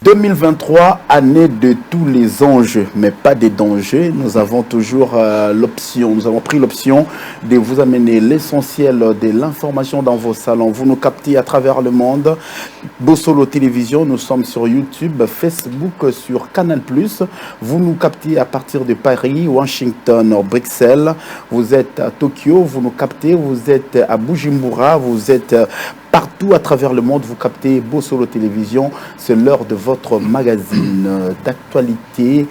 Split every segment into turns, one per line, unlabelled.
2023, année de tous les enjeux, mais pas des dangers. Nous avons toujours nous avons pris l'option de vous amener l'essentiel de l'information dans vos salons. Vous nous captez à travers le monde. Bossolo Télévision, nous sommes sur YouTube, Facebook, sur Canal+. Vous nous captez à partir de Paris, Washington, Bruxelles. Vous êtes à Tokyo, vous nous captez. Vous êtes à Bujumbura, vous êtes partout à travers le monde, vous captez Bossolo Télévision. C'est l'heure de votre magazine d'actualité.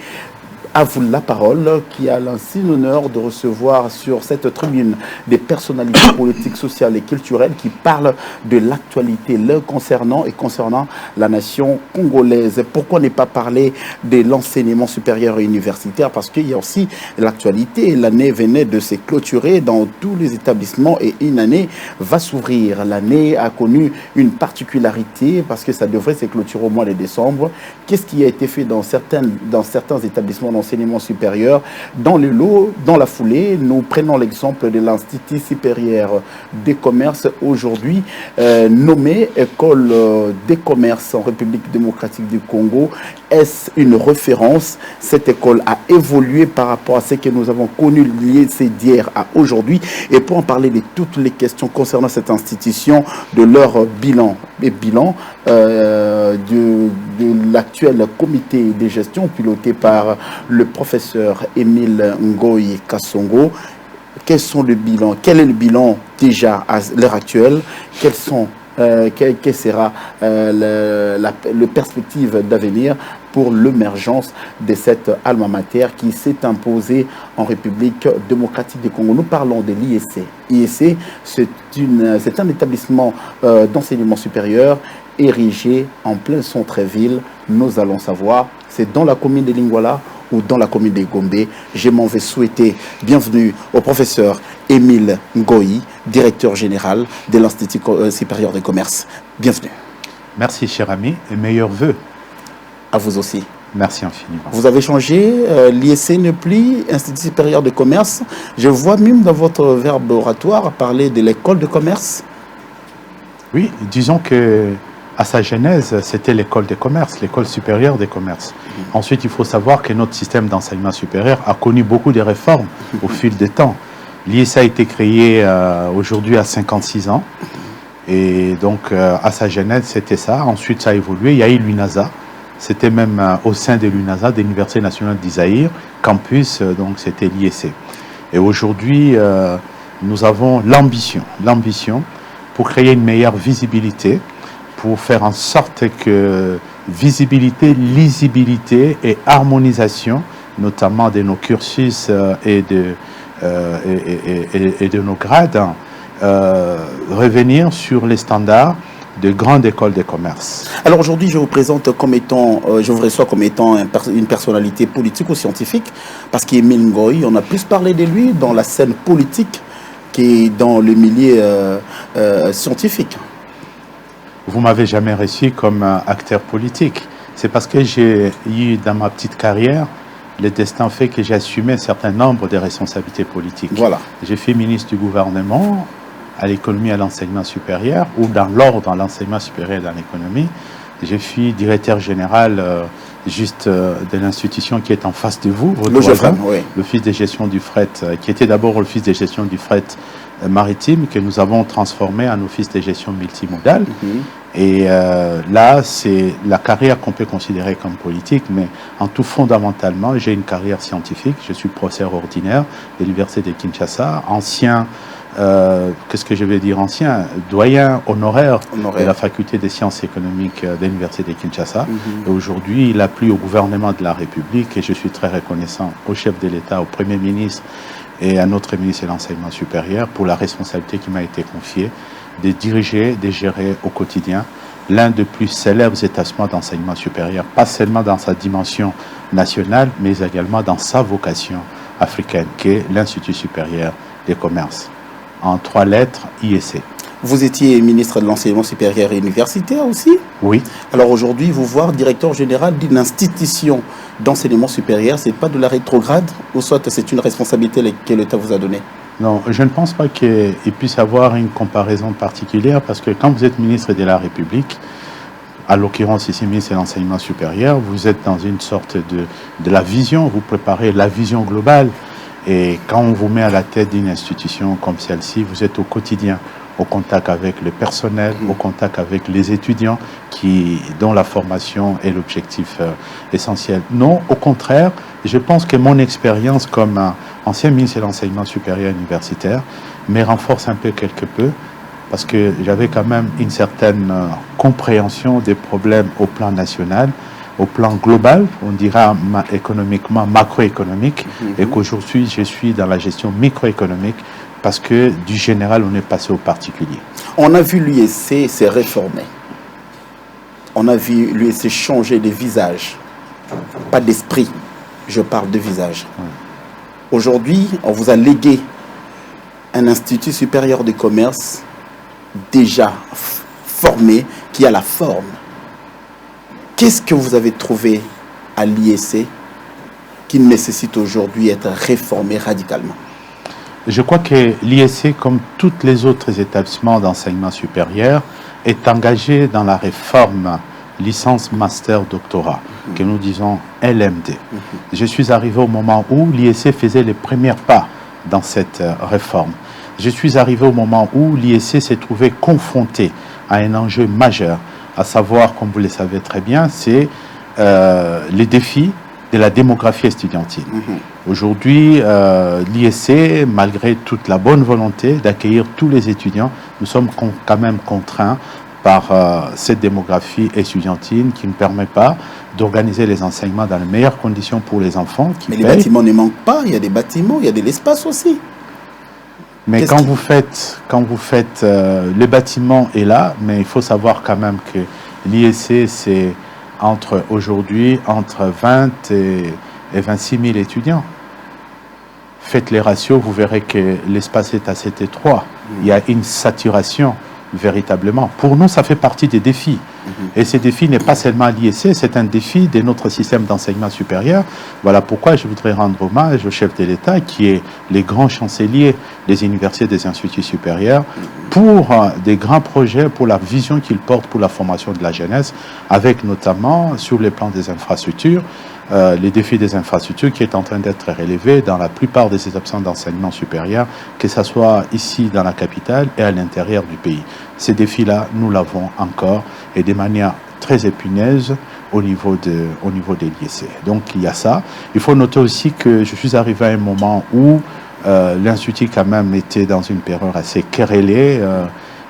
À vous la parole, qui a l'insigne honneur de recevoir sur cette tribune des personnalités politiques, sociales et culturelles qui parlent de l'actualité leur concernant et concernant la nation congolaise. Pourquoi ne pas parler de l'enseignement supérieur et universitaire? Parce qu'il y a aussi l'actualité. L'année venait de se clôturer dans tous les établissements et une année va s'ouvrir. L'année a connu une particularité parce que ça devrait se clôturer au mois de décembre. Qu'est-ce qui a été fait dans certains établissements d'enseignement supérieur? Dans le lot, dans la foulée, nous prenons l'exemple de l'Institut supérieur des commerces, aujourd'hui nommé École des commerces en République démocratique du Congo. Est-ce une référence? Cette école a évolué par rapport à ce que nous avons connu d'hier à aujourd'hui. Et pour en parler de toutes les questions concernant cette institution, de leur bilan et bilan de l'actuel comité de gestion piloté par le professeur Émile Ngoyi Kasongo. Quels sont le bilan? Quel est le bilan déjà à l'heure actuelle? Quelles sera le perspective d'avenir pour l'émergence de cette alma mater qui s'est imposée en République démocratique du Congo? Nous parlons de l'IEC. l'IEC, c'est un établissement d'enseignement supérieur érigé en plein centre-ville. Nous allons savoir, c'est dans la commune de Lingwala ou dans la commune de Gombe. Je m'en vais souhaiter bienvenue au professeur Émile Ngoyi, directeur général de l'Institut supérieur des commerces. Bienvenue.
Merci, cher ami, et meilleurs vœux.
À vous aussi.
Merci infiniment.
Vous avez changé, l'IEC n'est plus Institut supérieur de commerce. Je vois même dans votre verbe oratoire parler de l'école de commerce.
Oui, disons que à sa genèse, c'était l'école des commerces, l'école supérieure des commerces. Ensuite, il faut savoir que notre système d'enseignement supérieur a connu beaucoup de réformes au fil des temps. L'IEC a été créé aujourd'hui à 56 ans. Et donc, à sa genèse, c'était ça. Ensuite, ça a évolué. Il y a eu l'UNASA. C'était même au sein de l'UNASA, de l'Université nationale d'Isaïr, campus, donc c'était l'IEC. Et aujourd'hui, nous avons l'ambition pour créer une meilleure visibilité, pour faire en sorte que visibilité, lisibilité et harmonisation, notamment de nos cursus et de nos grades, revenir sur les standards de grandes écoles de commerce.
Alors aujourd'hui, je vous présente comme étant, je vous reçois comme étant une personnalité politique ou scientifique, parce qu'Émile Ngoyi, on a plus parlé de lui dans la scène politique que dans le milieu scientifique.
Vous m'avez jamais reçu comme acteur politique. C'est parce que j'ai eu dans ma petite carrière, le destin fait que j'ai assumé un certain nombre de responsabilités politiques.
Voilà.
J'ai fait ministre du gouvernement à l'économie et à l'enseignement supérieur, ou dans l'ordre dans l'enseignement supérieur et dans l'économie. J'ai fait directeur général de l'institution qui est en face de vous, l'Office de gestion du fret, qui était d'abord l'Office de gestion du fret maritime, que nous avons transformé en Office de gestion multimodale. Et là, c'est la carrière qu'on peut considérer comme politique, mais en tout fondamentalement, j'ai une carrière scientifique. Je suis professeur ordinaire de l'Université de Kinshasa, ancien, qu'est-ce que je vais dire, ancien doyen honoraire de la faculté des sciences économiques de l'Université de Kinshasa. Et aujourd'hui, il appuie au gouvernement de la République et je suis très reconnaissant au chef de l'État, au Premier ministre et à notre ministre de l'Enseignement supérieur pour la responsabilité qui m'a été confiée de diriger, de gérer au quotidien l'un des plus célèbres établissements d'enseignement supérieur, pas seulement dans sa dimension nationale, mais également dans sa vocation africaine, qui est l'Institut supérieur des commerces. En 3 lettres, IEC.
Vous étiez ministre de l'Enseignement supérieur et universitaire aussi?
Oui.
Alors aujourd'hui, vous voir directeur général d'une institution d'enseignement supérieur, c'est pas de la rétrograde, ou soit c'est une responsabilité que l'État vous a donnée?
Non, je ne pense pas qu'il puisse y avoir une comparaison particulière parce que quand vous êtes ministre de la République, à l'occurrence ici, ministre de l'Enseignement supérieur, vous êtes dans une sorte de la vision, vous préparez la vision globale. Et quand on vous met à la tête d'une institution comme celle-ci, vous êtes au quotidien, au contact avec le personnel, au contact avec les étudiants dont la formation est l'objectif essentiel. Non, au contraire, je pense que mon expérience comme ancien ministre de l'Enseignement supérieur universitaire me renforce un peu quelque peu, parce que j'avais quand même une certaine compréhension des problèmes au plan national, au plan global, on dira économiquement, macroéconomique, et qu'aujourd'hui je suis dans la gestion microéconomique, parce que du général on est passé au particulier.
On a vu l'USC s'est réformé. On a vu l'USC changer de visage, pas d'esprit, je parle de visage. Aujourd'hui, on vous a légué un institut supérieur de commerce déjà formé, qui a la forme. Qu'est-ce que vous avez trouvé à l'IEC qui nécessite aujourd'hui d'être réformé radicalement?
Je crois que l'IEC, comme tous les autres établissements d'enseignement supérieur, est engagé dans la réforme licence, master, doctorat, que nous disons LMD. Je suis arrivé au moment où l'IEC faisait les premiers pas dans cette réforme. Je suis arrivé au moment où l'IEC s'est trouvé confronté à un enjeu majeur, à savoir, comme vous le savez très bien, c'est les défis de la démographie estudiantine. Aujourd'hui, l'IEC, malgré toute la bonne volonté d'accueillir tous les étudiants, nous sommes quand même contraints par cette démographie estudiantine qui ne permet pas d'organiser les enseignements dans les meilleures conditions pour les enfants.
Mais les bâtiments ne manquent pas, il y a des bâtiments, il y a de l'espace aussi.
Mais quand vous faites, le bâtiment est là, mais il faut savoir quand même que l'IEC, c'est aujourd'hui entre 20 et 26 000 étudiants. Faites les ratios, vous verrez que l'espace est assez étroit. Il y a une saturation véritablement. Pour nous, ça fait partie des défis. Et ces défis n'est pas seulement l'IEC, c'est un défi de notre système d'enseignement supérieur. Voilà pourquoi je voudrais rendre hommage au chef de l'État, qui est les grands chanceliers des universités et des instituts supérieurs, pour des grands projets, pour la vision qu'il porte pour la formation de la jeunesse, avec notamment, sur les plans des infrastructures, les défis des infrastructures qui est en train d'être relevé dans la plupart des établissements d'enseignement supérieur, que ce soit ici dans la capitale et à l'intérieur du pays. Ces défis-là, nous l'avons encore, et de manière très épineuse au niveau des l'IEC. Donc il y a ça. Il faut noter aussi que je suis arrivé à un moment où l'Institut quand même était dans une période assez querellée.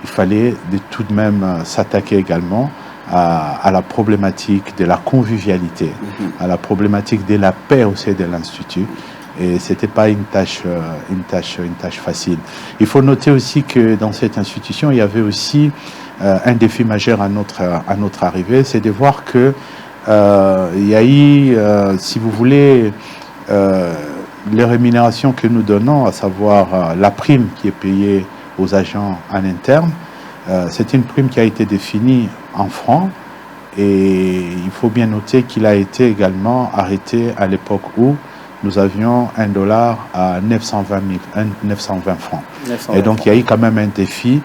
Il fallait tout de même s'attaquer également à la problématique de la convivialité, à la problématique de la paix au sein de l'Institut. Et ce n'était pas une tâche facile. Il faut noter aussi que dans cette institution, il y avait aussi un défi majeur à notre arrivée, c'est de voir que il y a eu, si vous voulez, les rémunérations que nous donnons, à savoir la prime qui est payée aux agents en interne, c'est une prime qui a été définie en francs, et il faut bien noter qu'il a été également arrêté à l'époque où nous avions $1 à 920 francs. Et donc il y a eu quand même un défi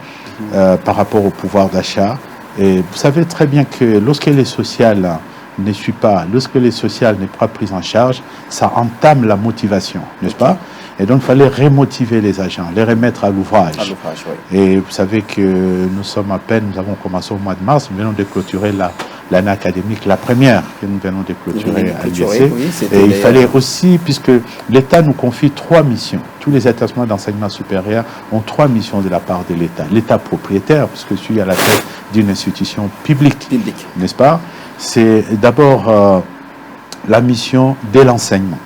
par rapport au pouvoir d'achat. Et vous savez très bien que lorsque les sociales ne suivent pas, lorsque les sociales n'est pas prises en charge, ça entame la motivation, n'est-ce pas? Et donc, il fallait remotiver les agents, les remettre à l'ouvrage. Oui. Et vous savez que nous avons commencé au mois de mars, nous venons de clôturer l'année académique, la première que nous venons de clôturer à l'USC. Et il fallait aussi, puisque l'État nous confie 3 missions, tous les établissements d'enseignement supérieur ont 3 missions de la part de l'État. L'État propriétaire, puisque je suis à la tête d'une institution publique. N'est-ce pas? C'est d'abord la mission de l'enseignement.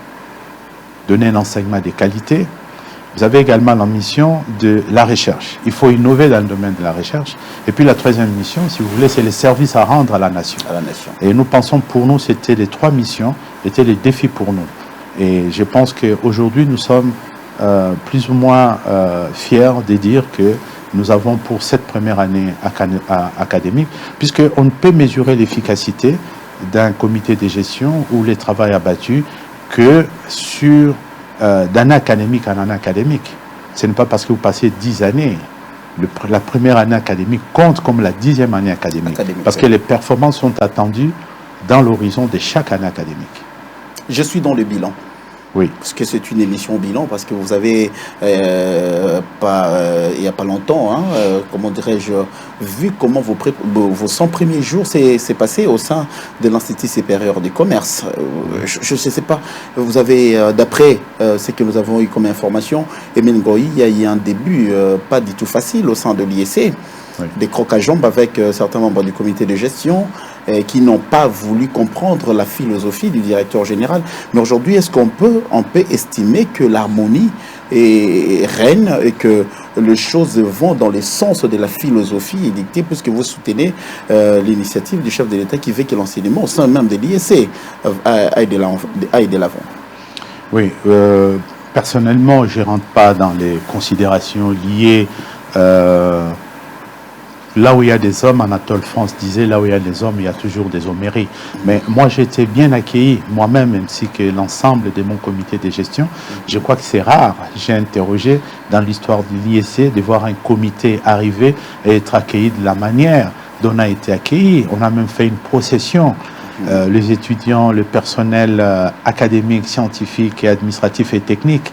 Donner un enseignement de qualité. Vous avez également la mission de la recherche. Il faut innover dans le domaine de la recherche. Et puis la 3e mission, si vous voulez, c'est les services à rendre à la nation. Et nous pensons, pour nous, c'était les 3 missions, étaient les défis pour nous. Et je pense qu'aujourd'hui, nous sommes plus ou moins fiers de dire que nous avons pour cette première année académique, puisqu'on ne peut mesurer l'efficacité d'un comité de gestion où les travaux abattus que sur d'année académique en année académique. Ce n'est pas parce que vous passez 10 années la première année académique compte comme la 10e année académique. Parce que les performances sont attendues dans l'horizon de chaque année académique.
Je suis dans le bilan.
Oui.
Parce que c'est une émission bilan, parce que vous avez, il n'y a pas longtemps, hein, comment dirais-je, vu comment vos 100 premiers jours s'est passé au sein de l'Institut supérieur du commerce. Je ne sais pas, vous avez, d'après ce que nous avons eu comme information, Emile Ngoï, il y a eu un début pas du tout facile au sein de l'IEC. Oui. Des crocs à jambes avec certains membres du comité de gestion qui n'ont pas voulu comprendre la philosophie du directeur général. Mais aujourd'hui, est-ce qu'on peut estimer que l'harmonie règne et que les choses vont dans le sens de la philosophie édictée, puisque vous soutenez l'initiative du chef de l'État qui veut que l'enseignement au sein même de l'IEC aille de l'avant?
Oui, personnellement, je ne rentre pas dans les considérations liées... Là où il y a des hommes, Anatole France disait, là où il y a des hommes, il y a toujours des hommeries. Mais moi, j'ai été bien accueilli, moi-même, ainsi que l'ensemble de mon comité de gestion. Je crois que c'est rare. J'ai interrogé dans l'histoire de l'IEC de voir un comité arriver et être accueilli de la manière dont on a été accueilli. On a même fait une procession. Les étudiants, le personnel académique, scientifique et administratif et technique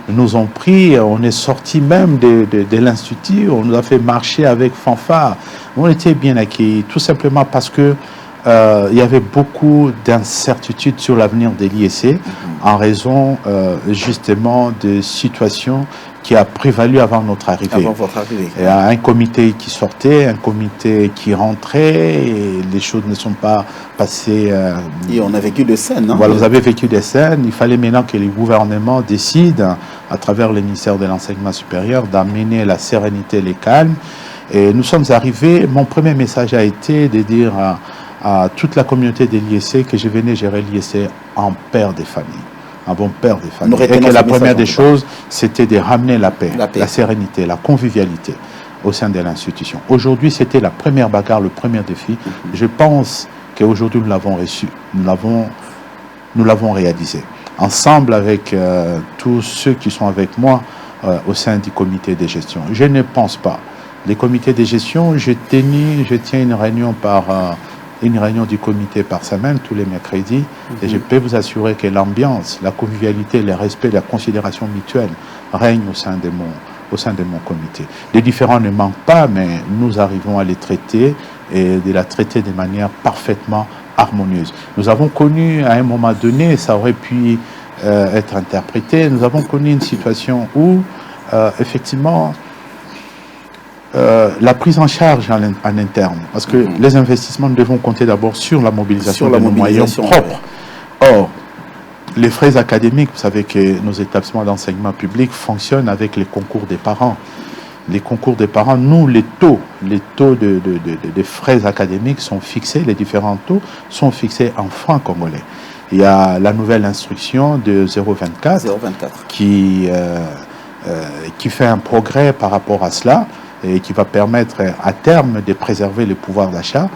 nous ont pris, on est sorti même de l'Institut, on nous a fait marcher avec fanfare. On était bien accueillis, tout simplement parce que il y avait beaucoup d'incertitudes sur l'avenir de l'IEC en raison justement de situations qui a prévalu avant notre arrivée.
Avant votre arrivée.
Il y a un comité qui sortait, un comité qui rentrait, et les choses ne sont pas passées...
et on a vécu des scènes. Hein,
voilà, vous avez vécu des scènes. Il fallait maintenant que les gouvernements décident, à travers le ministère de l'Enseignement supérieur, d'amener la sérénité et le calme. Et nous sommes arrivés, mon premier message a été de dire à toute la communauté de l'IEC que je venais gérer l'IEC en père des familles. Un bon père des familles. Et que la première des choses, c'était de ramener la paix, la sérénité, la convivialité au sein de l'institution. Aujourd'hui, c'était la première bagarre, le premier défi. Je pense qu'aujourd'hui, nous l'avons reçu. Nous l'avons réalisé. Ensemble avec tous ceux qui sont avec moi au sein du comité de gestion. Je ne pense pas. Les comités de gestion, je tiens une réunion du comité par semaine, tous les mercredis, et je peux vous assurer que l'ambiance, la convivialité, le respect, la considération mutuelle règnent au sein de mon comité. Les différends ne manquent pas, mais nous arrivons à les traiter et de la traiter de manière parfaitement harmonieuse. Nous avons connu, à un moment donné, ça aurait pu être interprété, nous avons connu une situation où, effectivement, la prise en charge en interne, parce que les investissements, nous devons compter d'abord sur la mobilisation de nos moyens propres. Or, les frais académiques, vous savez que nos établissements d'enseignement public fonctionnent avec les concours des parents. Les concours des parents, nous, les taux de frais académiques sont fixés, les différents taux sont fixés en francs congolais. Il y a la nouvelle instruction de 0,24 qui fait un progrès par rapport à cela, et qui va permettre à terme de préserver le pouvoir d'achat,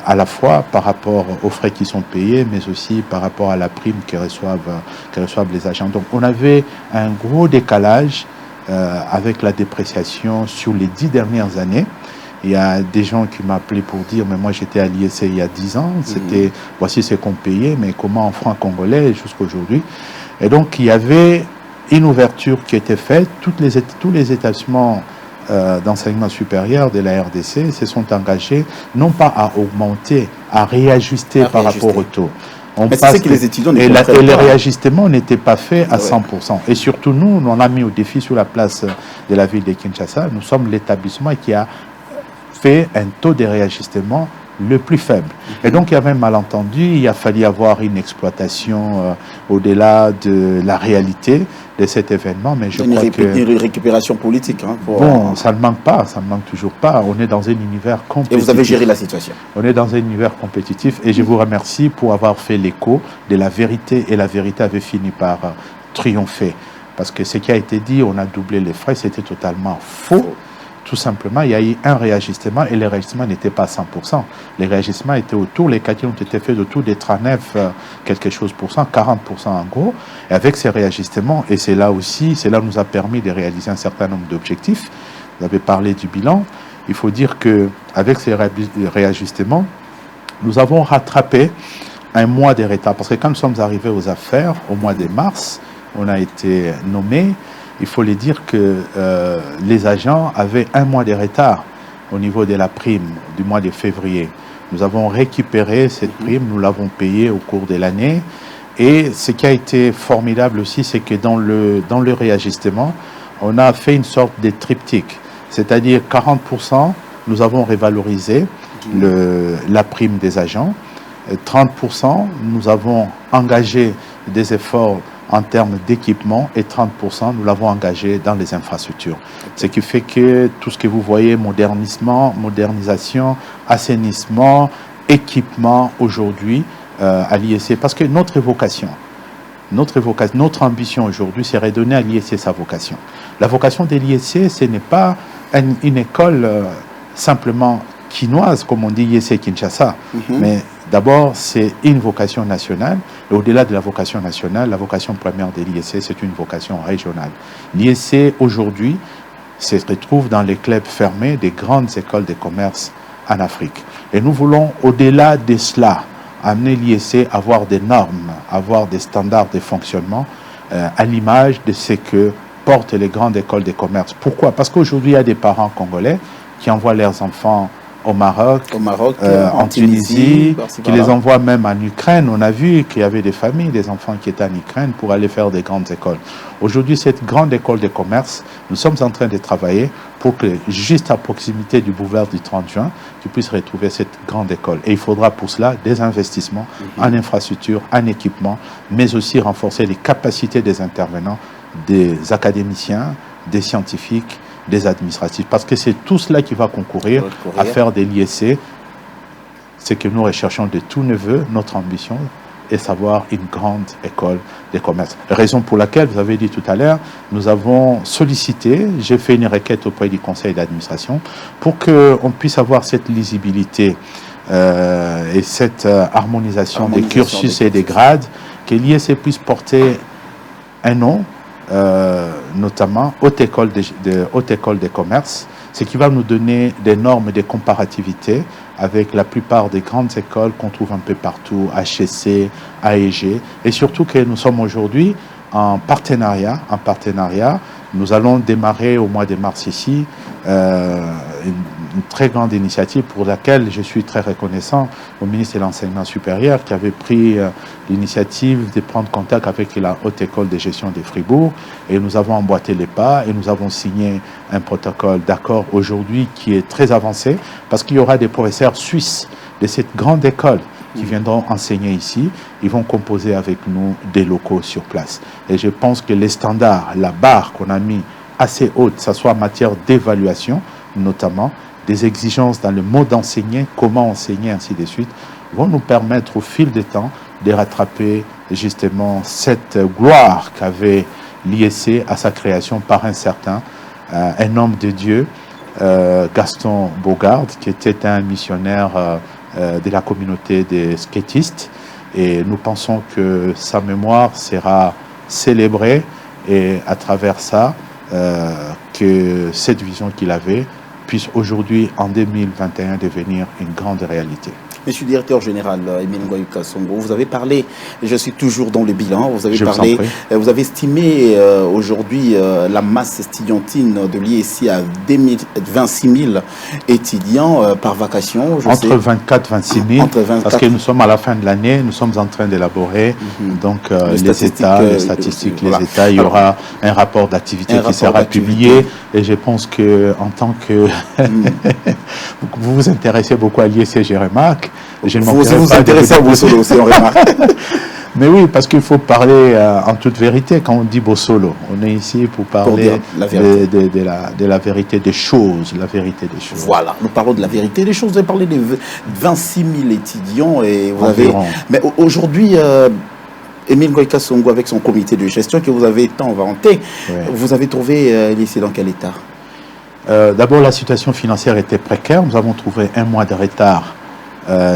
à la fois par rapport aux frais qui sont payés, mais aussi par rapport à la prime que reçoivent les agents. Donc on avait un gros décalage avec la dépréciation sur les 10 dernières années. Il y a des gens qui m'ont appelé pour dire, mais moi j'étais à l'IEC il y a 10 ans, c'était voici ce qu'on payait, mais comment en francs congolais jusqu'à aujourd'hui. Et donc il y avait une ouverture qui était faite, tous les établissements d'enseignement supérieur de la RDC se sont engagés non pas à augmenter, à réajuster par rapport au taux.
Mais c'est que les étudiants
et le réajustement n'était pas fait à 100%. Et surtout nous, on a mis au défi sur la place de la ville de Kinshasa. Nous sommes l'établissement qui a fait un taux de réajustement le plus faible. Et donc il y avait un malentendu, il a fallu avoir une exploitation au-delà de la réalité de cet événement, mais je crois que...
Une récupération politique. Hein,
bon, ça ne manque pas, ça ne manque toujours pas. On est dans un univers compétitif.
Et vous avez géré la situation.
On est dans un univers compétitif et je vous remercie pour avoir fait l'écho de la vérité, et la vérité avait fini par triompher. Parce que ce qui a été dit, on a doublé les frais, c'était totalement faux. Tout simplement, il y a eu un réajustement et le réajustement n'était pas à 100%. Les réajustements étaient autour, les calculs ont été faits autour des 39 quelque chose pour cent, 40% en gros. Et avec ces réajustements, et c'est là aussi, cela nous a permis de réaliser un certain nombre d'objectifs. vous avez parlé du bilan. Il faut dire qu'avec ces réajustements, nous avons rattrapé un mois de retard. Parce que quand nous sommes arrivés aux affaires, au mois de mars, on a été nommés. Il faut les dire que les agents avaient un mois de retard au niveau de la prime du mois de février. Nous avons récupéré cette prime, nous l'avons payée au cours de l'année. Et ce qui a été formidable aussi, c'est que dans le réajustement, on a fait une sorte de triptyque. C'est-à-dire 40%, nous avons révalorisé la prime des agents. 30%, nous avons engagé des efforts en termes d'équipement et 30%, nous l'avons engagé dans les infrastructures. Ce qui fait que tout ce que vous voyez, modernisation, assainissement, équipement aujourd'hui à l'IEC, parce que notre vocation, notre ambition aujourd'hui, c'est redonner à l'IEC sa vocation. La vocation de l'IEC, ce n'est pas une école simplement quinoise, comme on dit IEC Kinshasa, mais d'abord, c'est une vocation nationale. Et au-delà de la vocation nationale, la vocation première de l'IEC, c'est une vocation régionale. L'IEC, aujourd'hui, se retrouve dans les clubs fermés des grandes écoles de commerce en Afrique. Et nous voulons, au-delà de cela, amener l'IEC à avoir des normes, avoir des standards de fonctionnement à l'image de ce que portent les grandes écoles de commerce. Pourquoi? Parce qu'aujourd'hui, il y a des parents congolais qui envoient leurs enfants au Maroc, en Tunisie, qui les envoient même en Ukraine. On a vu qu'il y avait des familles, des enfants qui étaient en Ukraine pour aller faire des grandes écoles. Aujourd'hui, cette grande école de commerce, nous sommes en train de travailler pour que, juste à proximité du boulevard du 30 juin, tu puisses retrouver cette grande école. Et il faudra pour cela des investissements en infrastructure, en équipement, mais aussi renforcer les capacités des intervenants, des académiciens, des scientifiques, des administratifs, parce que c'est tout cela qui va concourir à faire de l'IEC ce que nous recherchons de tous nos voeux. Notre ambition est savoir une grande école de commerce. Raison pour laquelle, vous avez dit tout à l'heure, nous avons sollicité, j'ai fait une requête auprès du conseil d'administration pour qu'on puisse avoir cette lisibilité et cette harmonisation des cursus et des grades, que l'IEC puisse porter un nom, notamment haute école de commerce, ce qui va nous donner des normes de comparativité avec la plupart des grandes écoles qu'on trouve un peu partout, HEC, AEG, et surtout que nous sommes aujourd'hui en partenariat. Nous allons démarrer au mois de mars ici une très grande initiative pour laquelle je suis très reconnaissant au ministre de l'Enseignement supérieur qui avait pris l'initiative de prendre contact avec la Haute École de gestion de Fribourg, et nous avons emboîté les pas et nous avons signé un protocole d'accord aujourd'hui qui est très avancé parce qu'il y aura des professeurs suisses de cette grande école qui viendront enseigner ici. Ils vont composer avec nous des locaux sur place. Et je pense que les standards, la barre qu'on a mis assez haute, que ce soit en matière d'évaluation, notamment, des exigences dans le mode d'enseigner, comment enseigner, ainsi de suite, vont nous permettre au fil du temps de rattraper justement cette gloire qu'avait l'IEC à sa création par un certain, un homme de Dieu, Gaston Bogard, qui était un missionnaire de la communauté des skatistes, et nous pensons que sa mémoire sera célébrée et à travers ça que cette vision qu'il avait puisse aujourd'hui en 2021 devenir une grande réalité.
Monsieur le directeur général Emile Ngoyi Kasongo, vous avez parlé, je suis toujours dans le bilan, vous avez parlé, vous avez estimé aujourd'hui la masse estudiantine de l'IEC à 26 000 étudiants par vacation.
Entre 24 et 26 000, parce que nous sommes à la fin de l'année, nous sommes en train d'élaborer donc les États, les statistiques, les États. Il y aura un rapport d'activité qui sera publié, et je pense que en tant que vous vous intéressez beaucoup à l'IEC, je remarque.
Vous vous intéressez à Bossolo aussi, on remarque.
Mais oui, parce qu'il faut parler en toute vérité quand on dit Bossolo. On est ici pour parler de la vérité des choses, la vérité des choses.
Voilà, nous parlons de la vérité des choses. Vous avez parlé de 26 000 étudiants et vous avez... Mais aujourd'hui, Emile Ngoyi Kasongo, avec son comité de gestion que vous avez tant vanté, vous avez trouvé l'IEC dans quel état?
D'abord, la situation financière était précaire. Nous avons trouvé un mois de retard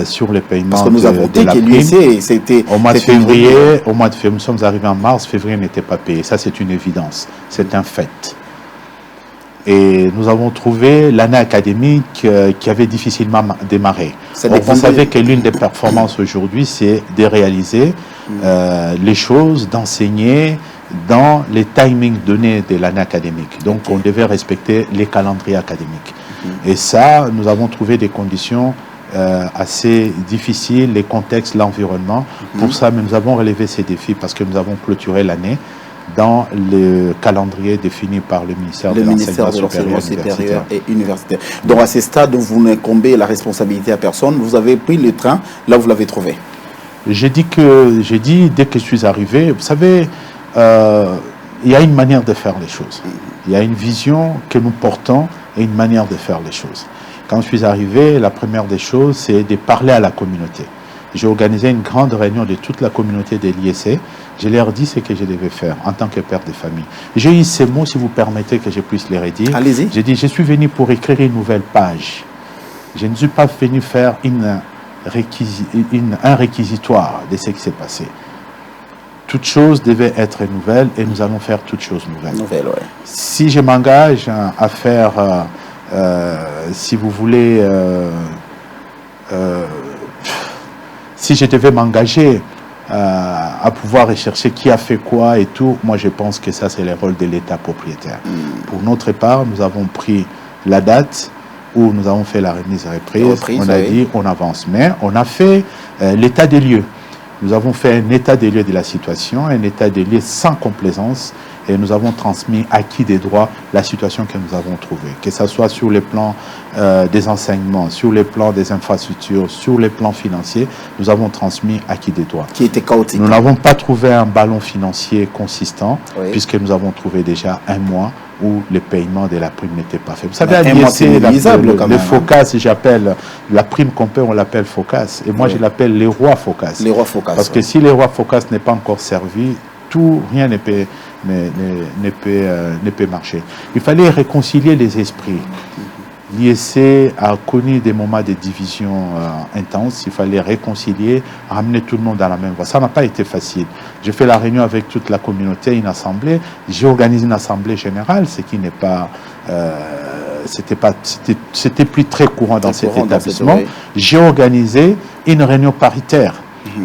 sur les paiements. Parce
que nous avons dit que l'IEC, c'était...
Au mois de février, nous sommes arrivés en mars, février n'était pas payé. Ça, c'est une évidence. C'est un fait. Et nous avons trouvé l'année académique qui avait difficilement démarré. Vous savez que l'une des performances aujourd'hui, c'est de réaliser les choses, d'enseigner dans les timings donnés de l'année académique. Donc, on devait respecter les calendriers académiques. Et ça, nous avons trouvé des conditions assez difficiles, les contextes, l'environnement. Pour ça, nous avons relevé ces défis parce que nous avons clôturé l'année dans le calendrier défini par le ministère de l'Enseignement supérieur
et universitaire. Donc, à ce stade où vous n'incombez la responsabilité à personne, vous avez pris le train, là vous l'avez trouvé.
J'ai dit, dès que je suis arrivé, vous savez, il y a une manière de faire les choses. Il y a une vision que nous portons et une manière de faire les choses. Quand je suis arrivé, la première des choses, c'est de parler à la communauté. J'ai organisé une grande réunion de toute la communauté de l'IEC. Je leur ai dit ce que je devais faire en tant que père de famille. J'ai eu ces mots, si vous permettez que je puisse les redire.
Allez-y.
J'ai dit, je suis venu pour écrire une nouvelle page. Je ne suis pas venu faire un réquisitoire de ce qui s'est passé. Toute chose devait être nouvelle et nous allons faire toutes choses nouvelles.
Ouais.
Si je m'engage à faire, si vous voulez, si je devais m'engager à pouvoir rechercher qui a fait quoi et tout, moi je pense que ça c'est le rôle de l'État propriétaire. Pour notre part, nous avons pris la date où nous avons fait la remise et reprise. On a dit on avance, mais on a fait l'état des lieux. Nous avons fait un état des lieux de la situation, un état des lieux sans complaisance, et nous avons transmis acquis des droits la situation que nous avons trouvée, que ce soit sur les plans des enseignements, sur les plans des infrastructures, sur les plans financiers, nous avons transmis acquis des droits.
Qui était chaotique.
Nous n'avons pas trouvé un ballon financier consistant, puisque nous avons trouvé déjà un mois où le paiement de la prime n'était pas fait. Vous savez, à l'IEC, le FOCAS, j'appelle la prime qu'on paie, on l'appelle FOCAS. Et moi, je l'appelle les rois FOCAS.
Les rois FOCAS.
Parce que si les rois FOCAS n'est pas encore servi, rien ne peut marcher. Il fallait réconcilier les esprits. L'IEC a connu des moments de division intenses. Il fallait réconcilier, ramener tout le monde dans la même voie. Ça n'a pas été facile. J'ai fait la réunion avec toute la communauté, une assemblée. J'ai organisé une assemblée générale, ce qui n'est pas... c'était plus très courant dans cet établissement. J'ai organisé une réunion paritaire,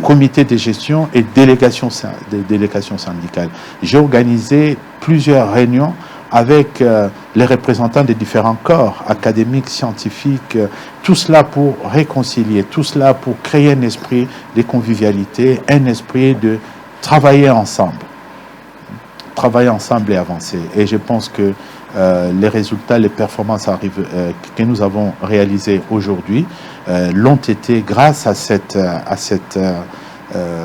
comité de gestion et délégation syndicale. J'ai organisé plusieurs réunions avec les représentants des différents corps académiques, scientifiques, tout cela pour réconcilier, tout cela pour créer un esprit de convivialité, un esprit de travailler ensemble et avancer. Et je pense que les résultats, les performances que nous avons réalisées aujourd'hui l'ont été grâce à cette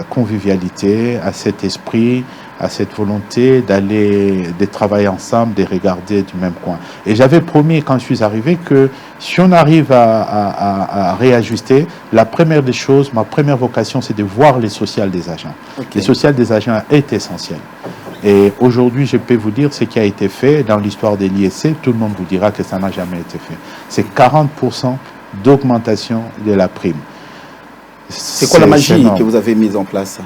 convivialité, à cet esprit, à cette volonté de travailler ensemble, de regarder du même coin. Et j'avais promis quand je suis arrivé que si on arrive à réajuster, la première des choses, ma première vocation, c'est de voir les sociales des agents. Les sociales des agents est essentiel. Et aujourd'hui, je peux vous dire ce qui a été fait dans l'histoire de l'IEC. Tout le monde vous dira que ça n'a jamais été fait. C'est 40% d'augmentation de la prime.
C'est quoi la magie que vous avez mise en place?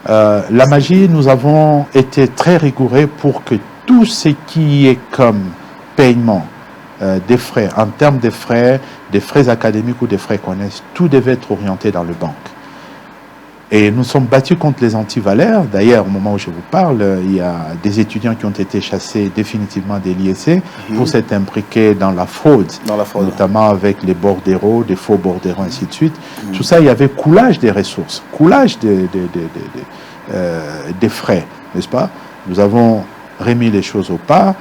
La magie, nous avons été très rigoureux pour que tout ce qui est comme paiement des frais, en termes de frais, des frais académiques ou des frais connexes, tout devait être orienté dans le banque. Et nous sommes battus contre les antivalaires. D'ailleurs, au moment où je vous parle, il y a des étudiants qui ont été chassés définitivement de l'IEC pour s'être imbriqués dans la fraude, notamment avec les bordereaux, des faux bordereaux, ainsi de suite. Tout ça, il y avait coulage des ressources, coulage des frais, n'est-ce pas? Nous avons remis les choses au pas.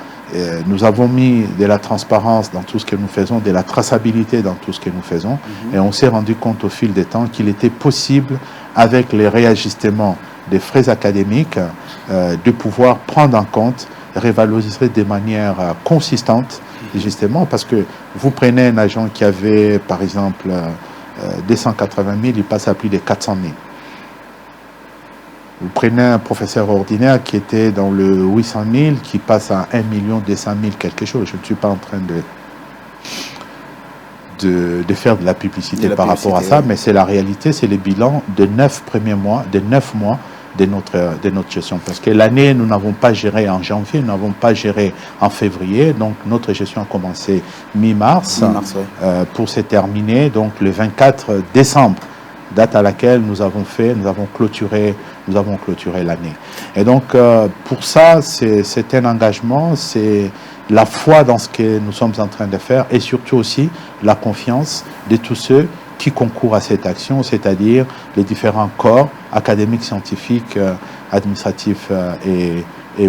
Nous avons mis de la transparence dans tout ce que nous faisons, de la traçabilité dans tout ce que nous faisons, et on s'est rendu compte au fil des temps qu'il était possible, avec les réajustements des frais académiques, de pouvoir prendre en compte, revaloriser de manière consistante, justement, parce que vous prenez un agent qui avait, par exemple, 280 000, il passe à plus de 400 000. Vous prenez un professeur ordinaire qui était dans le 800 000, qui passe à 1 200 000 quelque chose. Je ne suis pas en train de faire de la publicité par rapport à ça, mais c'est la réalité, c'est les bilans de 9 premiers mois, de 9 mois de notre gestion. Parce que l'année, nous n'avons pas géré en janvier, nous n'avons pas géré en février. Donc, notre gestion a commencé mi-mars pour se terminer donc le 24 décembre, date à laquelle nous avons clôturé l'année. Et donc, pour ça, c'est un engagement, c'est la foi dans ce que nous sommes en train de faire et surtout aussi la confiance de tous ceux qui concourent à cette action, c'est-à-dire les différents corps académiques, scientifiques, administratifs et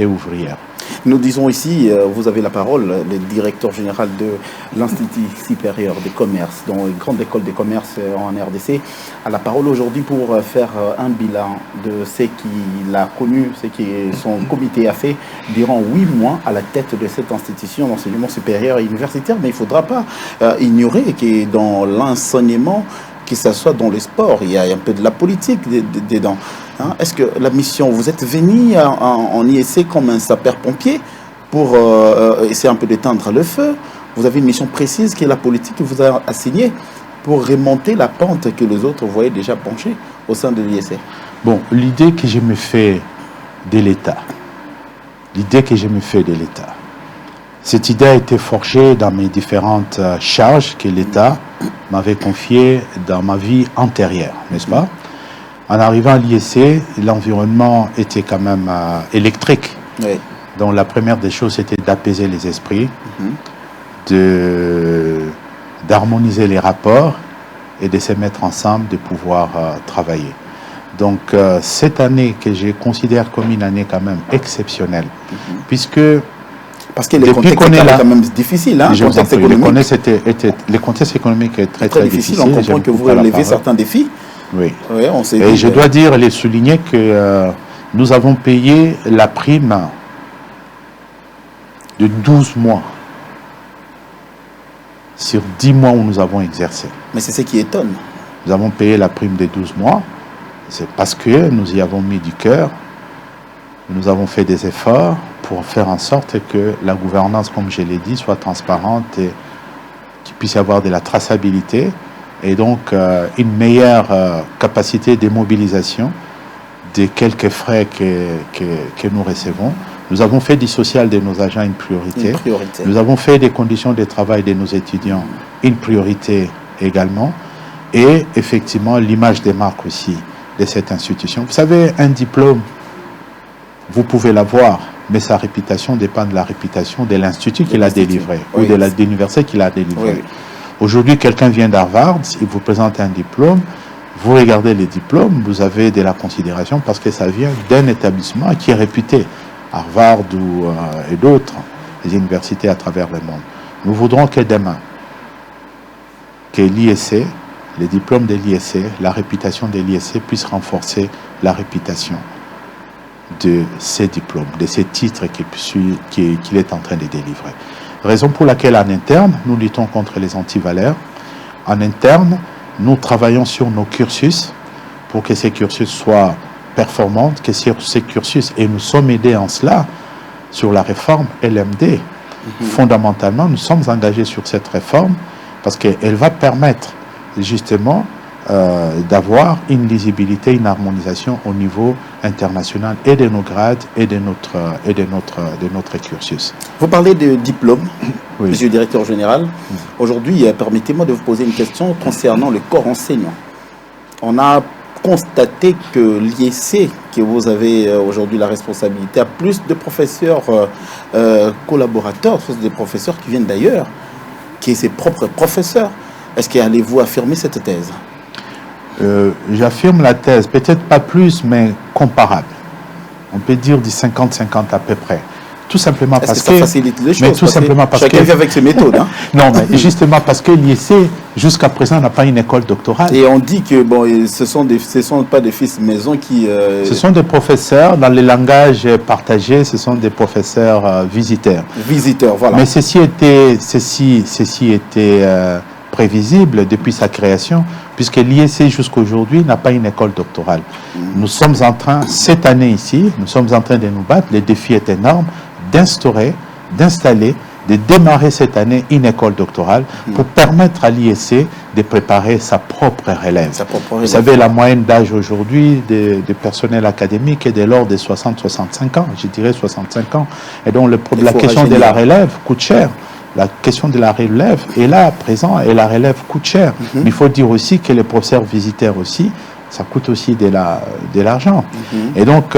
ouvrières.
Nous disons ici, vous avez la parole, le directeur général de l'Institut supérieur des commerces, dans une grande école de commerce en RDC, a la parole aujourd'hui pour faire un bilan de ce qu'il a connu, ce que son comité a fait durant 8 mois à la tête de cette institution d'enseignement supérieur et universitaire. Mais il ne faudra pas ignorer que dans l'enseignement, que ce soit dans le sport, il y a un peu de la politique dedans. Hein? Est-ce que la mission, vous êtes venu en IEC comme un sapeur-pompier pour essayer un peu d'éteindre le feu? Vous avez une mission précise qui est la politique que vous a assignée pour remonter la pente que les autres voyaient déjà pencher au sein de l'IEC.
Bon, l'idée que je me fais de l'État, cette idée a été forgée dans mes différentes charges que l'État m'avait confiées dans ma vie antérieure, n'est-ce pas? En arrivant à l'IEC, l'environnement était quand même électrique.
Oui.
Donc la première des choses, c'était d'apaiser les esprits, d'harmoniser les rapports et de se mettre ensemble, de pouvoir travailler. Donc cette année que je considère comme une année quand même exceptionnelle, puisque...
Parce que le contexte était quand même difficile. Hein,
le contexte économique est très difficile.
On comprend que vous relevez certains défis.
Oui.
Oui,
et je dois dire et souligner que nous avons payé la prime de 12 mois sur 10 mois où nous avons exercé.
Mais c'est ce qui étonne.
Nous avons payé la prime de 12 mois. C'est parce que nous y avons mis du cœur. Nous avons fait des efforts pour faire en sorte que la gouvernance, comme je l'ai dit, soit transparente et qu'il puisse y avoir de la traçabilité et donc une meilleure capacité de mobilisation des quelques frais que nous recevons. Nous avons fait du social de nos agents une priorité. Nous avons fait des conditions de travail de nos étudiants une priorité également. Et effectivement, l'image des marques aussi de cette institution. Vous savez, un diplôme, vous pouvez l'avoir, mais sa réputation dépend de la réputation de l'institut qui l'a délivré, ou de l'université qui l'a délivré. Oui. Aujourd'hui, quelqu'un vient d'Harvard, il vous présente un diplôme, vous regardez les diplômes, vous avez de la considération parce que ça vient d'un établissement qui est réputé, Harvard et d'autres universités à travers le monde. Nous voudrons que demain, que l'IEC, les diplômes de l'IEC, la réputation de l'IEC puisse renforcer la réputation de ces diplômes, de ces titres qu'il est en train de délivrer. Raison pour laquelle, en interne, nous luttons contre les antivaleurs. En interne, nous travaillons sur nos cursus pour que ces cursus soient performants, que ces cursus, et nous sommes aidés en cela sur la réforme LMD. Fondamentalement, nous sommes engagés sur cette réforme parce qu'elle va permettre justement d'avoir une lisibilité, une harmonisation au niveau international et de nos grades et de notre cursus.
Vous parlez de diplôme, oui. Monsieur le directeur général. Aujourd'hui, permettez-moi de vous poser une question concernant le corps enseignant. On a constaté que l'IEC, que vous avez aujourd'hui la responsabilité, a plus de professeurs collaborateurs, des professeurs qui viennent d'ailleurs, qui sont ses propres professeurs. Est-ce qu'allez-vous affirmer cette thèse?
J'affirme la thèse, peut-être pas plus, mais comparable. On peut dire du 50-50 à peu près. Tout simplement parce que...
ça facilite les choses?
Mais tout simplement parce que...
Chacun vient avec ses méthodes. Hein?
Non, mais justement parce que l'IEC, jusqu'à présent, n'a pas une école doctorale.
Et on dit que bon, ce sont pas des fils maison qui...
Ce sont des professeurs, dans le langage partagé, ce sont des professeurs visiteurs.
Visiteurs, voilà.
Mais ceci était prévisible depuis sa création, puisque l'IEC jusqu'aujourd'hui n'a pas une école doctorale. Nous sommes en train, cette année ici, nous sommes en train de nous battre, le défi est énorme, d'instaurer, d'installer de démarrer cette année une école doctorale pour permettre à l'IEC de préparer sa propre relève. Vous savez, la moyenne d'âge aujourd'hui des personnels académiques est de l'ordre de 60-65 ans, je dirais 65 ans. Et donc la question de la relève coûte cher. La question de la relève est là à présent et la relève coûte cher. Mais il faut dire aussi que les professeurs visiteurs aussi, ça coûte aussi de l'argent. Et donc,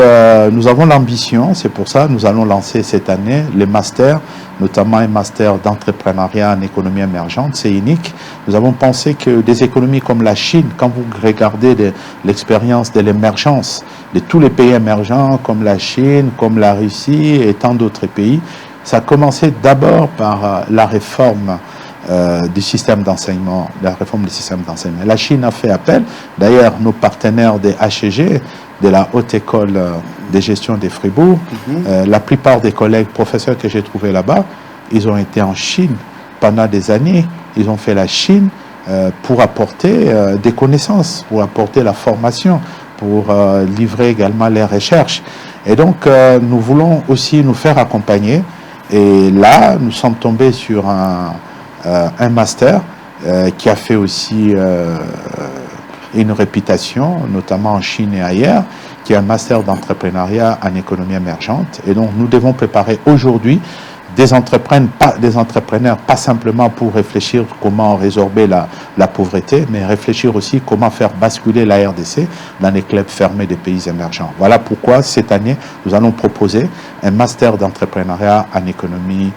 nous avons l'ambition, c'est pour ça que nous allons lancer cette année les masters, notamment un master d'entrepreneuriat en économie émergente, c'est unique. Nous avons pensé que des économies comme la Chine, quand vous regardez l'expérience de l'émergence de tous les pays émergents, comme la Chine, comme la Russie et tant d'autres pays, ça a commencé d'abord par la réforme du système d'enseignement, la réforme du système d'enseignement. La Chine a fait appel, d'ailleurs nos partenaires des HEG, de la Haute École de Gestion de Fribourg, la plupart des collègues professeurs que j'ai trouvés là-bas, ils ont été en Chine pendant des années, ils ont fait la Chine pour apporter des connaissances, pour apporter la formation, pour livrer également les recherches. Et donc nous voulons aussi nous faire accompagner. Et là, nous sommes tombés sur un master qui a fait aussi une réputation, notamment en Chine et ailleurs, qui est un master d'entrepreneuriat en économie émergente. Et donc, nous devons préparer aujourd'hui des entrepreneurs, pas simplement pour réfléchir comment résorber la pauvreté, mais réfléchir aussi comment faire basculer la RDC dans les clubs fermés des pays émergents. Voilà pourquoi cette année, nous allons proposer un master d'entrepreneuriat en économie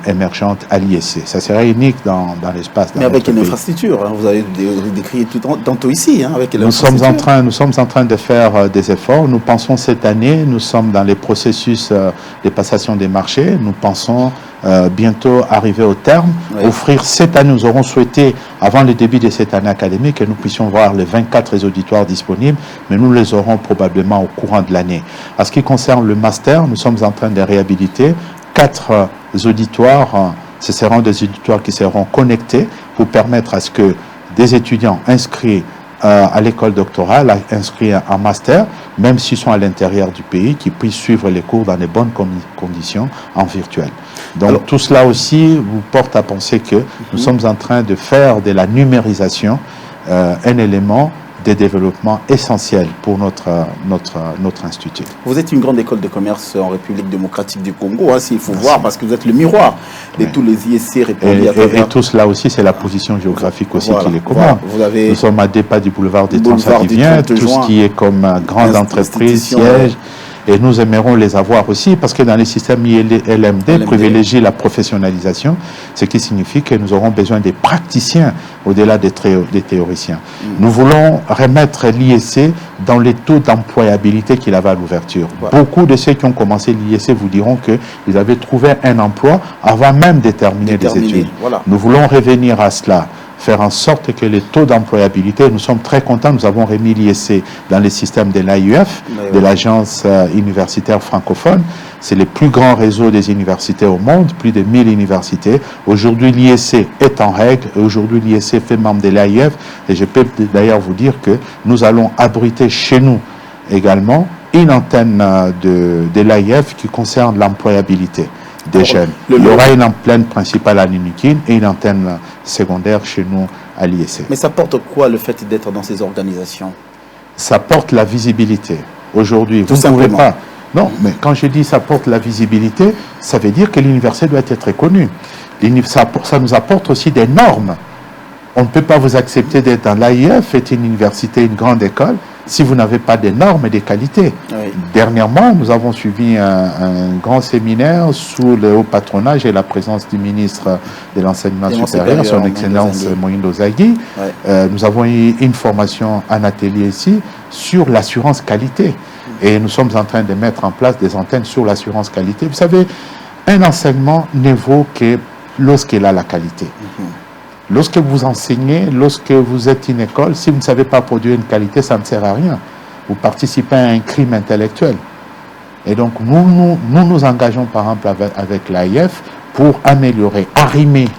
émergente à l'IEC. Ça serait unique dans l'espace.
Mais avec une infrastructure, hein, vous avez décrit tout tantôt ici. Hein, avec
nous sommes en train de faire des efforts. Nous pensons cette année, nous sommes dans les processus de passation des marchés. Nous pensons bientôt arriver au terme. Oui. Offrir cette année, nous aurons souhaité, avant le début de cette année académique, que nous puissions voir les 24 auditoires disponibles, mais nous les aurons probablement au courant de l'année. En ce qui concerne le master, nous sommes en train de réhabiliter 4 auditoires. Ce seront des auditoires qui seront connectés pour permettre à ce que des étudiants inscrits à l'école doctorale, inscrits en master, même s'ils sont à l'intérieur du pays, qui puissent suivre les cours dans les bonnes conditions en virtuel. Donc alors, tout cela aussi vous porte à penser que nous sommes en train de faire de la numérisation un élément de développement essentiel pour notre institut.
Vous êtes une grande école de commerce en République démocratique du Congo, hein, s'il faut voir, parce que vous êtes le miroir de tous les ISC répondus à travers...
Et tout cela aussi, c'est la position géographique aussi qui les commande. Nous sommes à 2 pas du boulevard des Transadiviens, tout ce qui est comme grande entreprise, siège... Et nous aimerons les avoir aussi parce que dans les systèmes LMD, privilégier la professionnalisation, ce qui signifie que nous aurons besoin des praticiens au-delà des théoriciens. Nous voulons remettre l'IEC dans les taux d'employabilité qu'il avait à l'ouverture. Beaucoup de ceux qui ont commencé l'IEC vous diront qu'ils avaient trouvé un emploi avant même de terminer des études. Voilà. Nous voulons revenir à cela, faire en sorte que les taux d'employabilité, nous sommes très contents, nous avons remis l'IEC dans le système de l'AUF, de l'Agence universitaire francophone. C'est le plus grand réseau des universités au monde, plus de 1000 universités. Aujourd'hui, l'IEC est en règle. Aujourd'hui, l'IEC fait membre de l'AUF. Et je peux d'ailleurs vous dire que nous allons abriter chez nous également une antenne de l'AUF qui concerne l'employabilité des jeunes. Il y aura une antenne principale à Ninikin et une antenne secondaire chez nous à l'IEC.
Mais ça porte quoi le fait d'être dans ces organisations?
Ça porte la visibilité. Aujourd'hui, vous ne pouvez pas... Non, mais quand je dis ça porte la visibilité, ça veut dire que l'université doit être reconnue. Ça nous apporte aussi des normes. On ne peut pas vous accepter d'être dans l'AIF, c'est une université, une grande école, si vous n'avez pas des normes et des qualités. Oui. Dernièrement, nous avons suivi un grand séminaire sous le haut patronage et la présence du ministre de l'Enseignement supérieur, son Excellence Moïndo Zaghi. Oui. Nous avons eu une formation, un atelier ici, sur l'assurance qualité. Et nous sommes en train de mettre en place des antennes sur l'assurance qualité. Vous savez, un enseignement ne vaut que lorsqu'il a la qualité. Lorsque vous enseignez, lorsque vous êtes une école, si vous ne savez pas produire une qualité, ça ne sert à rien. Vous participez à un crime intellectuel. Et donc, nous nous engageons, par exemple, avec l'AIF pour améliorer, arrimer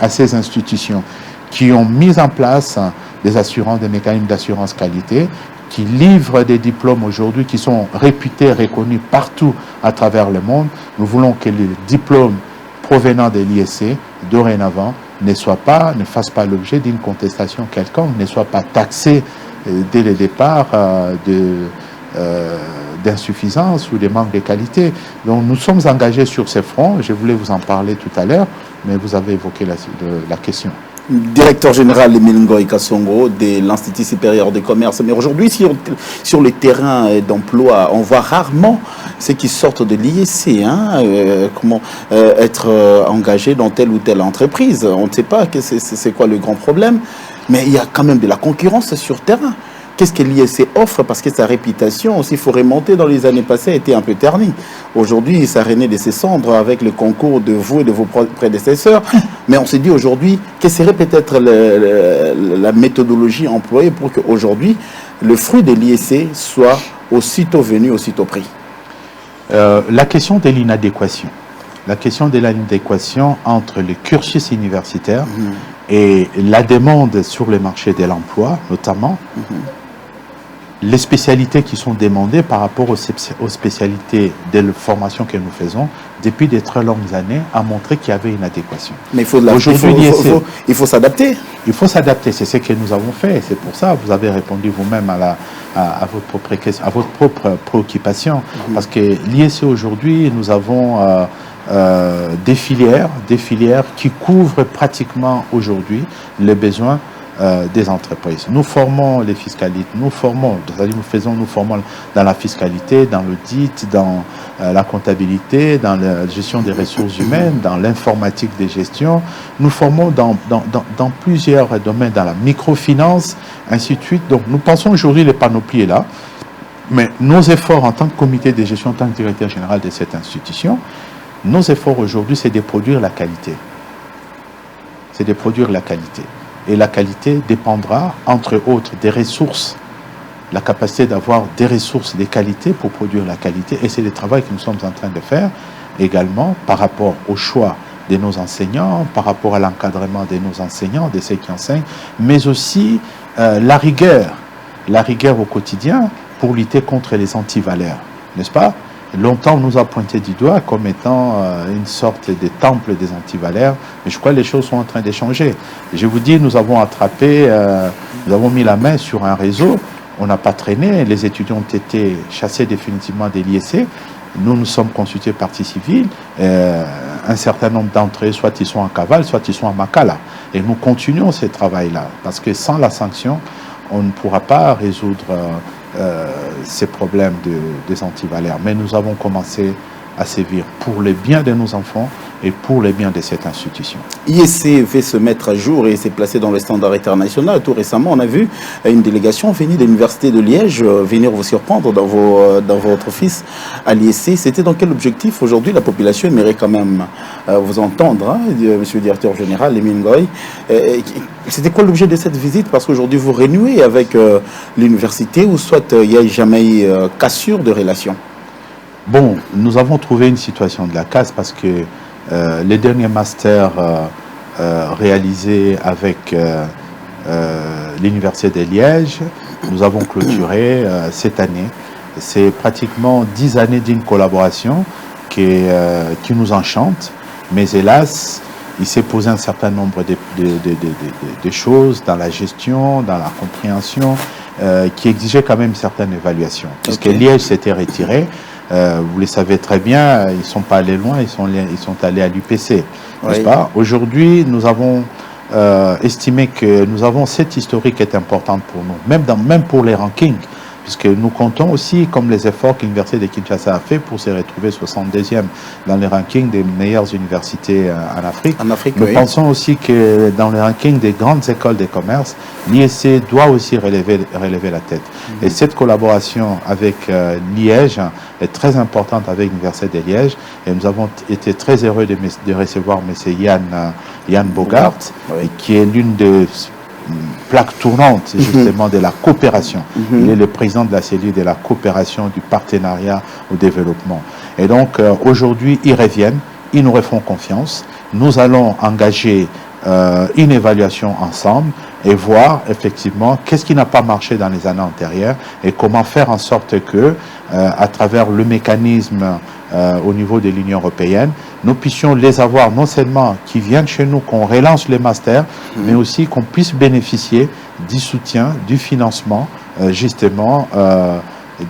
à ces institutions qui ont mis en place des mécanismes d'assurance qualité, qui livrent des diplômes aujourd'hui qui sont réputés, reconnus partout à travers le monde. Nous voulons que les diplômes provenant de l'IEC, dorénavant, ne fasse pas l'objet d'une contestation quelconque, ne soit pas taxé dès le départ d'insuffisance ou de manque de qualité. Donc nous sommes engagés sur ces fronts. Je voulais vous en parler tout à l'heure, mais vous avez évoqué la question.
Directeur général Emile Ngoy Kasongo de l'Institut supérieur de commerce. Mais aujourd'hui, sur le terrain d'emploi, on voit rarement ceux qui sortent de l'IEC, comment être engagé dans telle ou telle entreprise. On ne sait pas c'est quoi le grand problème, mais il y a quand même de la concurrence sur terrain. Qu'est-ce que l'IEC offre? Parce que sa réputation, s'il faut remonter dans les années passées, a été un peu ternie. Aujourd'hui, ça renaît de ses cendres avec le concours de vous et de vos prédécesseurs. Mais on s'est dit aujourd'hui, quelle serait peut-être la méthodologie employée pour qu'aujourd'hui, le fruit de l'IEC soit aussitôt venu, aussitôt pris?
La question de l'inadéquation. La question de l'inadéquation entre le cursus universitaire et la demande sur le marché de l'emploi, notamment, les spécialités qui sont demandées par rapport aux spécialités de la formation que nous faisons depuis de très longues années a montré qu'il y avait une adéquation.
Mais il faut s'adapter.
Il faut s'adapter, c'est ce que nous avons fait. C'est pour ça que vous avez répondu vous-même à votre propre préoccupation. Parce que l'IEC aujourd'hui, nous avons des filières qui couvrent pratiquement aujourd'hui les besoins des entreprises. Nous formons les fiscalistes, nous formons dans la fiscalité, dans l'audit, dans la comptabilité, dans la gestion des ressources humaines, dans l'informatique des gestions. Nous formons dans plusieurs domaines, dans la microfinance, ainsi de suite. Donc nous pensons aujourd'hui, les panoplies est là, mais nos efforts en tant que comité de gestion, en tant que directeur général de cette institution, nos efforts aujourd'hui, c'est de produire la qualité. C'est de produire la qualité. Et la qualité dépendra, entre autres, des ressources, la capacité d'avoir des ressources de qualité pour produire la qualité. Et c'est le travail que nous sommes en train de faire également par rapport au choix de nos enseignants, par rapport à l'encadrement de nos enseignants, de ceux qui enseignent, mais aussi la rigueur au quotidien pour lutter contre les antivaleurs, n'est-ce pas? Longtemps, on nous a pointé du doigt comme étant une sorte de temple des antivaleurs, mais je crois que les choses sont en train de changer. Je vous dis, nous avons attrapé, nous avons mis la main sur un réseau, on n'a pas traîné, les étudiants ont été chassés définitivement des l'IEC, nous sommes consultés partie civile, un certain nombre d'entre eux, soit ils sont en cavale, soit ils sont en Makala. Et nous continuons ce travail-là, parce que sans la sanction, on ne pourra pas résoudre ces problèmes des antivaleurs. Mais nous avons commencé à sévir pour le bien de nos enfants et pour le bien de cette institution.
IEC veut se mettre à jour et s'est placé dans le standard international. Tout récemment, on a vu une délégation venue de l'Université de Liège venir vous surprendre dans votre office à l'IEC. C'était dans quel objectif? Aujourd'hui, la population aimerait quand même vous entendre, monsieur le directeur général, Emile Ngoy. C'était quoi l'objet de cette visite? Parce qu'aujourd'hui, vous renouez avec l'université ou soit il n'y a jamais eu cassure de relations?
Bon, nous avons trouvé une situation de la casse parce que les derniers masters réalisés avec l'Université de Liège, nous avons clôturé cette année. C'est pratiquement 10 années d'une collaboration qui nous enchante, mais hélas, il s'est posé un certain nombre de choses dans la gestion, dans la compréhension, qui exigeaient quand même une certaine évaluation. Puisque Liège s'était retiré, vous le savez très bien, ils ne sont pas allés loin, ils sont allés à l'UPC, n'est-ce pas? Aujourd'hui, nous avons estimé que nous avons cette historique qui est importante pour nous, même pour les rankings, puisque nous comptons aussi, comme les efforts que l'Université de Kinshasa a fait pour se retrouver 62e dans les rankings des meilleures universités en Afrique. Nous pensons aussi que dans le ranking des grandes écoles de commerce, l'IEC doit aussi relever la tête. Et cette collaboration avec Liège est très importante avec l'Université de Liège. Et nous avons été très heureux de recevoir M. Yann Bogart, qui est l'une des plaque tournante justement de la coopération. Il est le président de la cellule de la coopération, du partenariat au développement. Et donc aujourd'hui, ils reviennent, ils nous refont confiance. Nous allons engager une évaluation ensemble et voir effectivement qu'est-ce qui n'a pas marché dans les années antérieures et comment faire en sorte que, à travers le mécanisme au niveau de l'Union européenne, nous puissions les avoir non seulement qui viennent chez nous, qu'on relance les masters, mais aussi qu'on puisse bénéficier du soutien, du financement, justement,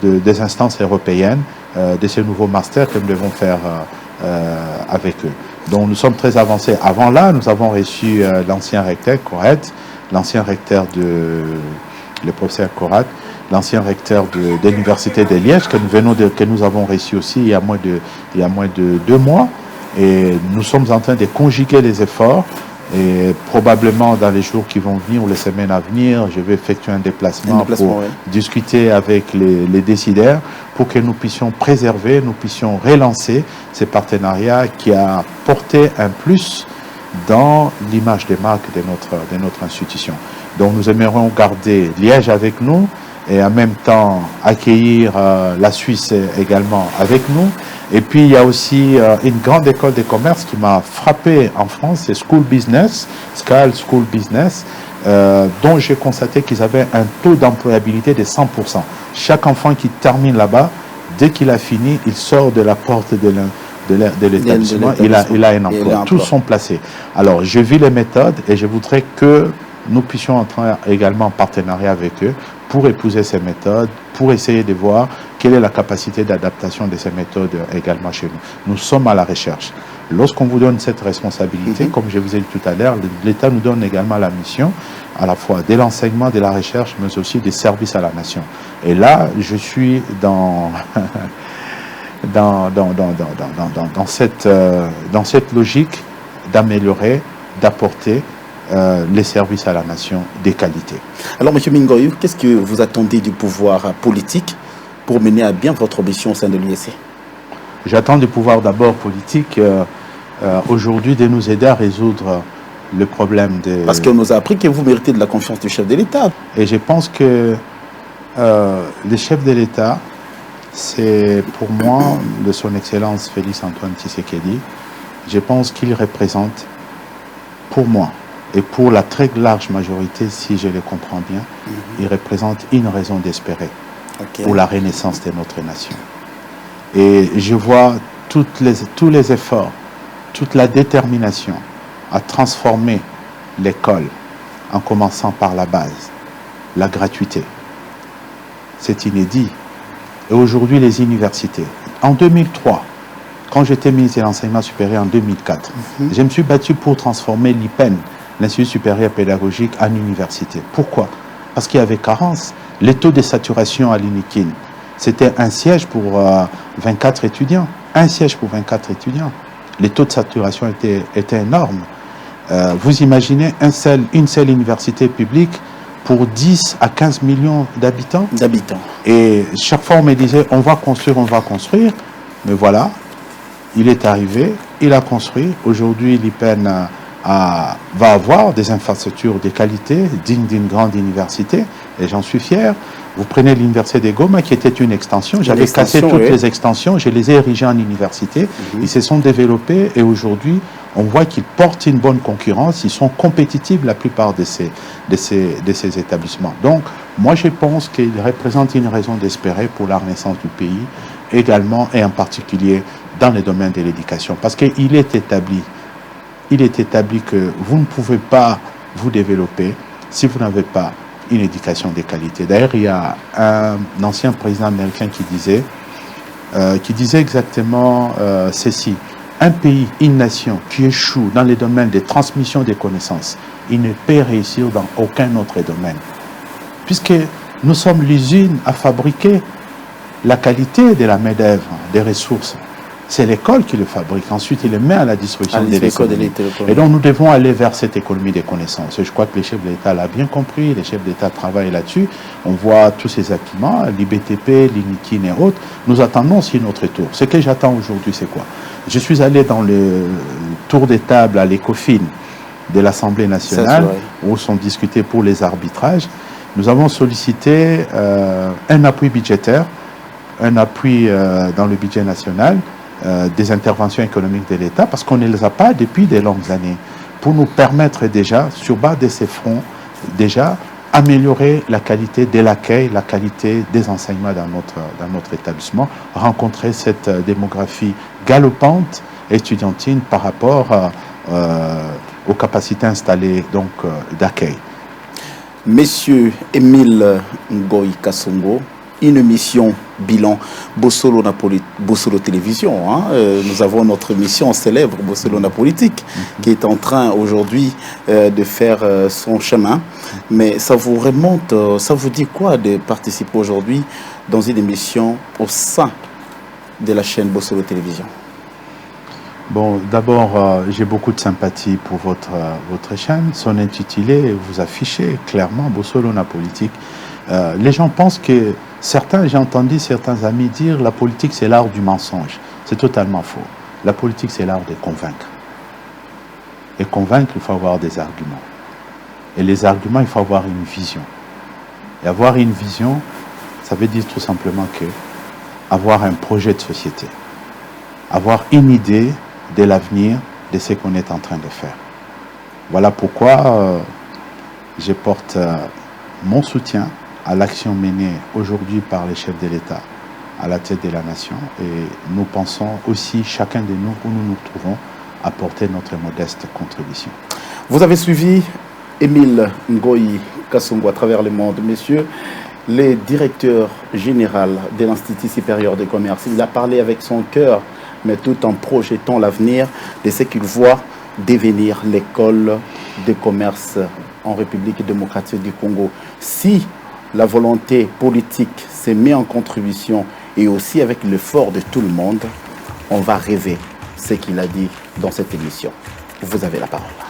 des instances européennes, de ces nouveaux masters que nous devons faire avec eux. Donc nous sommes très avancés. Avant là, nous avons reçu l'ancien recteur Korat, l'ancien recteur le professeur Korat, l'ancien recteur de l'université de Liège que nous avons reçu aussi il y a moins de 2 mois. Et nous sommes en train de conjuguer les efforts. Et probablement dans les jours qui vont venir ou les semaines à venir, je vais effectuer un déplacement pour discuter avec les décideurs pour que nous puissions préserver, nous puissions relancer ces partenariats qui a porté un plus dans l'image des marques de notre institution. Donc nous aimerions garder Liège avec nous et en même temps accueillir la Suisse également avec nous. Et puis il y a aussi une grande école de commerce qui m'a frappé en France, c'est School Business, Scal School Business, dont j'ai constaté qu'ils avaient un taux d'employabilité de 100%. Chaque enfant qui termine là-bas, dès qu'il a fini, il sort de la porte de l'établissement, il a un emploi. Tous sont placés. Alors, je vis les méthodes et je voudrais que nous puissions entrer également en partenariat avec eux pour épouser ces méthodes, pour essayer de voir quelle est la capacité d'adaptation de ces méthodes également chez nous. Nous sommes à la recherche. Lorsqu'on vous donne cette responsabilité, comme je vous ai dit tout à l'heure, l'État nous donne également la mission à la fois de l'enseignement, de la recherche, mais aussi des services à la nation. Et là, je suis dans cette logique d'améliorer, d'apporter les services à la nation de qualité.
Alors, M. Mingoyou, qu'est-ce que vous attendez du pouvoir politique pour mener à bien votre mission au sein de l'UEC?
J'attends du pouvoir d'abord politique aujourd'hui de nous aider à résoudre le problème des...
Parce qu'on nous a appris que vous méritez de la confiance du chef de l'État.
Et je pense que le chef de l'État, c'est pour moi, de son Excellence Félix Antoine Tshisekedi, je pense qu'il représente, pour moi, et pour la très large majorité, si je le comprends bien, il représente une raison d'espérer pour la renaissance de notre nation. Et je vois tous les efforts, toute la détermination à transformer l'école, en commençant par la base, la gratuité. C'est inédit. Et aujourd'hui, les universités. En 2003, quand j'étais ministre de l'Enseignement supérieur en 2004, je me suis battu pour transformer l'IPEN, l'Institut supérieur pédagogique, en université. Pourquoi? Parce qu'il y avait carence. Les taux de saturation à l'INIKIN, c'était un siège pour 24 étudiants. Un siège pour 24 étudiants. Les taux de saturation étaient énormes. Vous imaginez une seule université publique pour 10 à 15 millions d'habitants. Et chaque fois, on me disait, on va construire. Mais voilà, il est arrivé, il a construit. Aujourd'hui, l'IPEN va avoir des infrastructures de qualité, dignes d'une grande université. Et j'en suis fier. Vous prenez l'université de Goma, qui était une extension. J'avais cassé toutes les extensions. Je les ai érigées en université. Ils se sont développés. Et aujourd'hui, on voit qu'ils portent une bonne concurrence. Ils sont compétitifs, la plupart de ces établissements. Donc, moi, je pense qu'ils représentent une raison d'espérer pour la renaissance du pays, également et en particulier dans le domaine de l'éducation. Parce qu'il est établi que vous ne pouvez pas vous développer si vous n'avez pas une éducation de qualité. D'ailleurs, il y a un ancien président américain qui disait exactement ceci. Un pays, une nation qui échoue dans les domaines de transmission des connaissances, il ne peut réussir dans aucun autre domaine. Puisque nous sommes l'usine à fabriquer la qualité de la main-d'œuvre, des ressources. C'est l'école qui le fabrique. Ensuite, il le met à la disposition de l'économie. Et donc, nous devons aller vers cette économie des connaissances. Et je crois que les chefs de l'État l'ont bien compris. Les chefs d'État travaillent là-dessus. On voit tous ces acquis-là, l'IBTP, l'INIKIN et autres. Nous attendons aussi notre tour. Ce que j'attends aujourd'hui, c'est quoi? Je suis allé dans le tour des tables à l'ECOFIN de l'Assemblée nationale, où sont discutés pour les arbitrages. Nous avons sollicité un appui budgétaire, un appui dans le budget national, des interventions économiques de l'État, parce qu'on ne les a pas depuis de longues années, pour nous permettre déjà, sur base de ces fronts, déjà améliorer la qualité de l'accueil, la qualité des enseignements dans notre établissement, rencontrer cette démographie galopante estudiantine par rapport aux capacités installées d'accueil.
Monsieur Émile Ngoï Kassongo, une émission bilan Bossolo Télévision. Hein. Nous avons notre émission célèbre Bossolo Politique qui est en train aujourd'hui de faire son chemin. Mais ça vous remonte, ça vous dit quoi de participer aujourd'hui dans une émission au sein de la chaîne Bossolo Télévision?
Bon, d'abord, j'ai beaucoup de sympathie pour votre chaîne. Son intitulé, vous affichez clairement Bossolo Politique. Les gens pensent que j'ai entendu certains amis dire la politique c'est l'art du mensonge. C'est totalement faux. La politique c'est l'art de convaincre. Et convaincre, il faut avoir des arguments. Et les arguments, il faut avoir une vision. Et avoir une vision, ça veut dire tout simplement que avoir un projet de société. Avoir une idée de l'avenir de ce qu'on est en train de faire. Voilà pourquoi je porte mon soutien à l'action menée aujourd'hui par les chefs de l'État à la tête de la nation. Et nous pensons aussi, chacun de nous, où nous nous trouvons, apporter notre modeste contribution.
Vous avez suivi Émile Ngoï Kassongo à travers le monde. Messieurs, le directeur général de l'Institut supérieur de commerce, il a parlé avec son cœur, mais tout en projetant l'avenir de ce qu'il voit devenir l'école de commerce en République démocratique du Congo. Si la volonté politique se met en contribution et aussi avec l'effort de tout le monde, on va rêver ce qu'il a dit dans cette émission. Vous avez la parole.